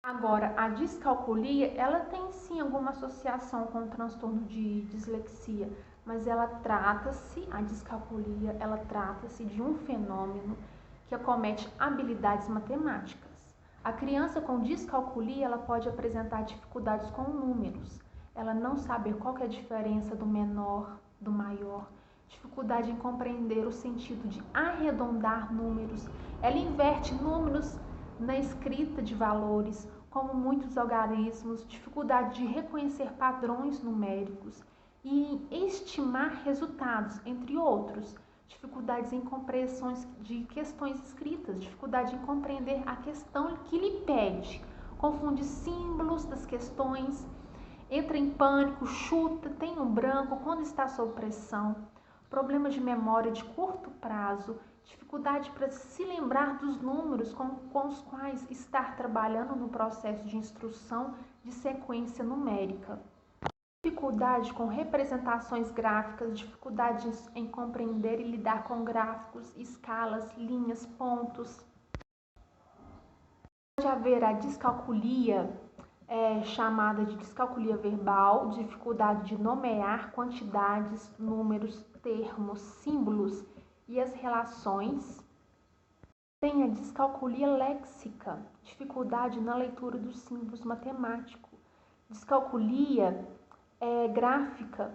Agora, a descalculia, ela tem sim alguma associação com o transtorno de dislexia, mas a descalculia, ela trata-se de um fenômeno que acomete habilidades matemáticas. A criança com descalculia, ela pode apresentar dificuldades com números, ela não saber qual que é a diferença do menor, do maior, dificuldade em compreender o sentido de arredondar números, ela inverte números na escrita de valores, como muitos algarismos, dificuldade de reconhecer padrões numéricos e estimar resultados, entre outros. Dificuldades em compreensões de questões escritas, dificuldade em compreender a questão que lhe pede, confunde símbolos das questões, entra em pânico, chuta, tem um branco quando está sob pressão, problemas de memória de curto prazo, dificuldade para se lembrar dos números com os quais estar trabalhando no processo de instrução de sequência numérica. Dificuldade com representações gráficas, dificuldades em compreender e lidar com gráficos, escalas, linhas, pontos. Pode haver a descalculia, chamada de descalculia verbal, dificuldade de nomear quantidades, números, termos, símbolos e as relações. Tem a descalculia léxica, dificuldade na leitura dos símbolos matemáticos. Descalculia gráfica,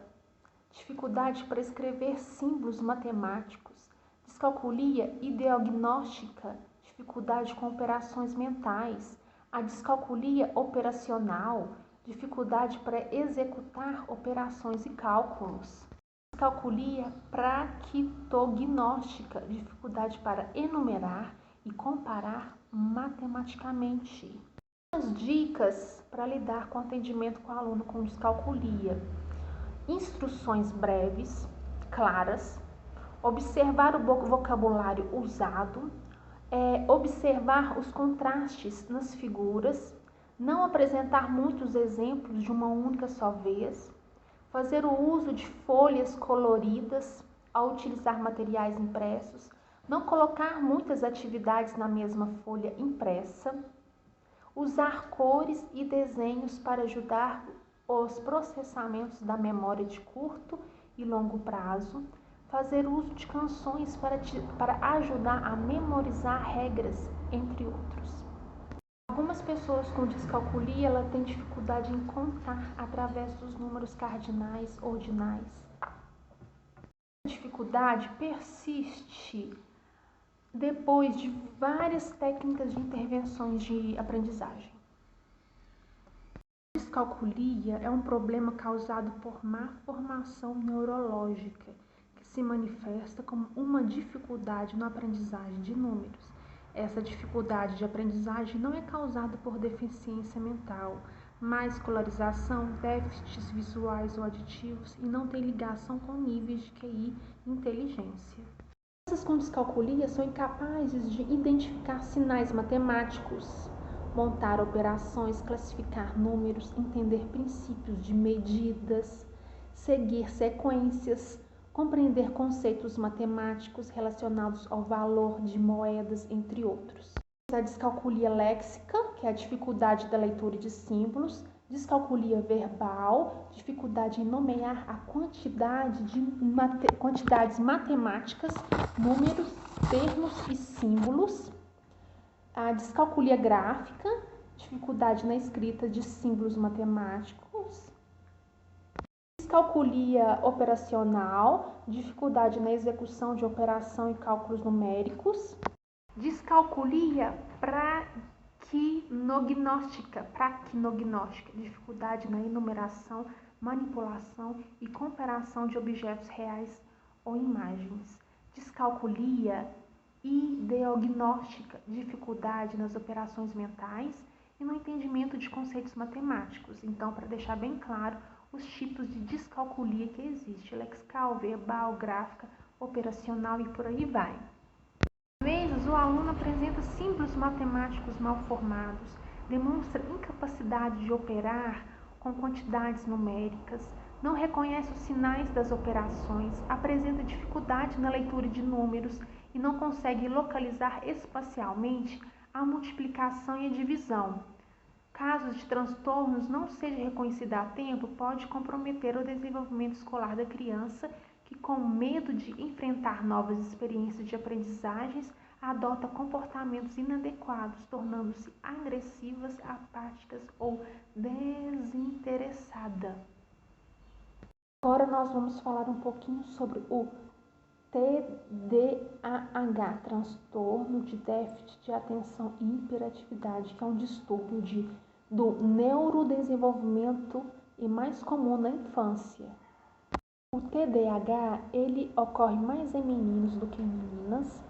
dificuldade para escrever símbolos matemáticos. Descalculia ideognóstica, dificuldade com operações mentais. A descalculia operacional, dificuldade para executar operações e cálculos. Descalculia praquitognóstica, dificuldade para enumerar e comparar matematicamente. As dicas para lidar com o atendimento com o aluno com descalculia: instruções breves, claras, observar o vocabulário usado, observar os contrastes nas figuras, não apresentar muitos exemplos de uma única só vez, fazer o uso de folhas coloridas ao utilizar materiais impressos, não colocar muitas atividades na mesma folha impressa, usar cores e desenhos para ajudar os processamentos da memória de curto e longo prazo, fazer uso de canções para ajudar a memorizar regras, entre outros. Algumas pessoas com descalculia têm dificuldade em contar através dos números cardinais ordinais. A dificuldade persiste depois de várias técnicas de intervenções de aprendizagem. A descalculia é um problema causado por má formação neurológica, que se manifesta como uma dificuldade na aprendizagem de números. Essa dificuldade de aprendizagem não é causada por deficiência mental, má escolarização, déficits visuais ou auditivos e não tem ligação com níveis de QI e inteligência. Crianças com descalculia são incapazes de identificar sinais matemáticos, montar operações, classificar números, entender princípios de medidas, seguir sequências, compreender conceitos matemáticos relacionados ao valor de moedas, entre outros. A descalculia léxica, que é a dificuldade da leitura de símbolos, descalculia verbal, dificuldade em nomear a quantidades matemáticas, números, termos e símbolos. A descalculia gráfica, dificuldade na escrita de símbolos matemáticos. Descalculia operacional, dificuldade na execução de operação e cálculos numéricos. Descalculia praquinognóstica, dificuldade na enumeração, manipulação e comparação de objetos reais ou imagens. Descalculia ideognóstica, dificuldade nas operações mentais e no entendimento de conceitos matemáticos. Então, para deixar bem claro os tipos de descalculia que existe: lexical, verbal, gráfica, operacional e por aí vai. Às vezes, o aluno apresenta símbolos matemáticos mal formados, demonstra incapacidade de operar com quantidades numéricas, não reconhece os sinais das operações, apresenta dificuldade na leitura de números e não consegue localizar espacialmente a multiplicação e a divisão. casos de transtornos não seja reconhecida a tempo, pode comprometer o desenvolvimento escolar da criança que, com medo de enfrentar novas experiências de aprendizagens, adota comportamentos inadequados, tornando-se agressivas, apáticas ou desinteressada. Agora nós vamos falar um pouquinho sobre o TDAH, transtorno de déficit de atenção e hiperatividade, que é um distúrbio do neurodesenvolvimento e mais comum na infância. O TDAH, ele ocorre mais em meninos do que em meninas.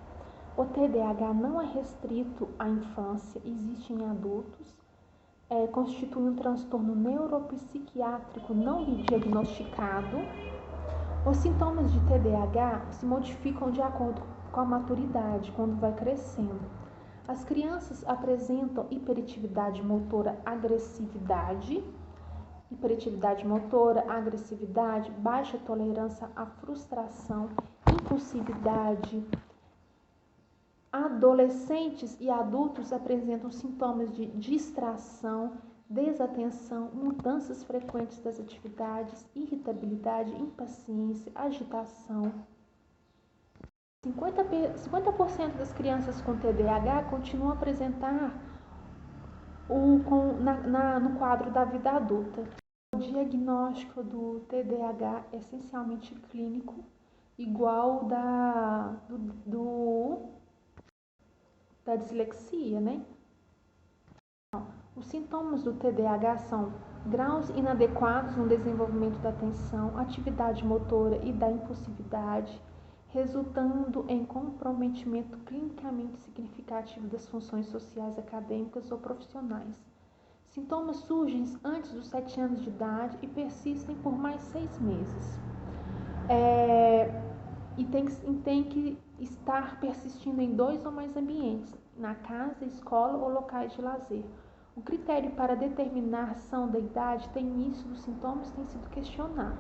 O TDAH não é restrito à infância, existe em adultos. Constitui um transtorno neuropsiquiátrico não diagnosticado. Os sintomas de TDAH se modificam de acordo com a maturidade, quando vai crescendo. As crianças apresentam hiperatividade motora, agressividade, baixa tolerância à frustração, impulsividade. Adolescentes e adultos apresentam sintomas de distração, desatenção, mudanças frequentes das atividades, irritabilidade, impaciência, agitação. 50% das crianças com TDAH continuam a apresentar no quadro da vida adulta. O diagnóstico do TDAH é essencialmente clínico, igual da dislexia, né? Os sintomas do TDAH são graus inadequados no desenvolvimento da atenção, atividade motora e da impulsividade, resultando em comprometimento clinicamente significativo das funções sociais, acadêmicas ou profissionais. Sintomas surgem antes dos 7 anos de idade e persistem por mais 6 meses. E tem que estar persistindo em 2 ou mais ambientes, na casa, escola ou locais de lazer. O critério para determinação da idade tem início dos sintomas tem sido questionado.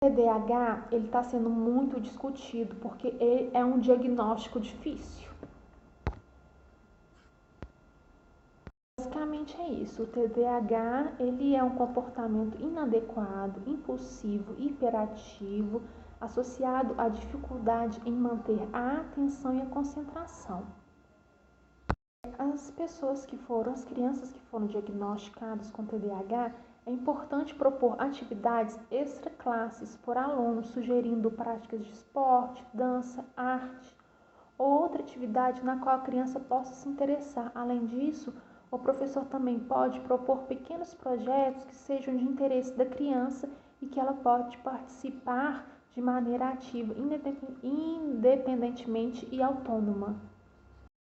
O TDAH está sendo muito discutido porque ele é um diagnóstico difícil. Basicamente é isso. O TDAH ele é um comportamento inadequado, impulsivo, hiperativo, associado à dificuldade em manter a atenção e a concentração. As crianças que foram diagnosticadas com TDAH, é importante propor atividades extraclasses por aluno, sugerindo práticas de esporte, dança, arte ou outra atividade na qual a criança possa se interessar. Além disso, o professor também pode propor pequenos projetos que sejam de interesse da criança e que ela pode participar de maneira ativa, independentemente e autônoma.